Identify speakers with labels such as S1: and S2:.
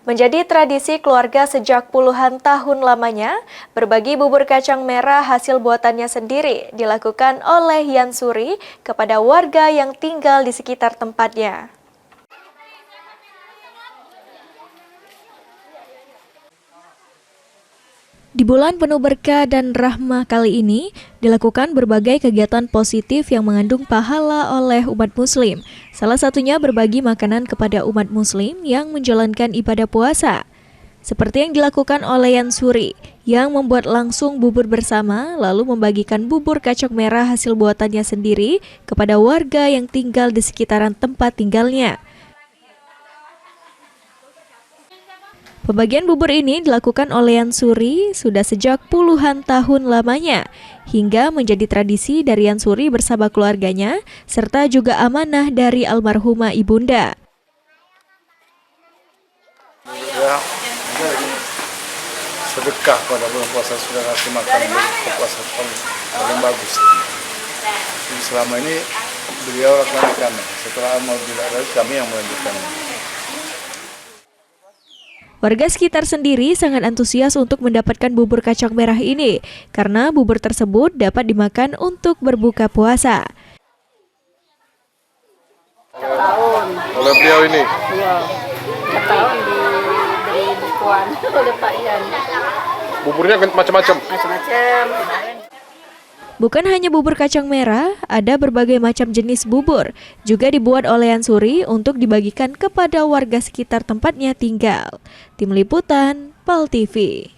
S1: Menjadi tradisi keluarga sejak puluhan tahun lamanya, berbagi bubur kacang merah hasil buatannya sendiri dilakukan oleh Yan Suri kepada warga yang tinggal di sekitar tempatnya. Di bulan penuh berkah dan rahmah kali ini, dilakukan berbagai kegiatan positif yang mengandung pahala oleh umat muslim. Salah satunya berbagi makanan kepada umat muslim yang menjalankan ibadah puasa. Seperti yang dilakukan oleh Yan Suri, yang membuat langsung bubur bersama, lalu membagikan bubur kacang merah hasil buatannya sendiri kepada warga yang tinggal di sekitaran tempat tinggalnya. Pembagian bubur ini dilakukan oleh Yan Suri sudah sejak puluhan tahun lamanya, hingga menjadi tradisi dari Yan Suri bersama keluarganya, serta juga amanah dari almarhumah ibunda.
S2: Sedekah pada bulan puasa sudah kasih makan puasa paling bagus. Jadi selama ini beliau lakukan, setelah mau dilakukan kami yang melanjutkan.
S1: Warga sekitar sendiri sangat antusias untuk mendapatkan bubur kacang merah ini, karena bubur tersebut dapat dimakan untuk berbuka puasa.
S3: Oleh beliau ini?
S4: Iya, tahun diberi bukuan oleh Pak Yan.
S3: Buburnya macam-macam?
S4: Macam-macam.
S1: Bukan hanya bubur kacang merah, ada berbagai macam jenis bubur, juga dibuat oleh Yan Suri untuk dibagikan kepada warga sekitar tempatnya tinggal. Tim Liputan, PAL TV.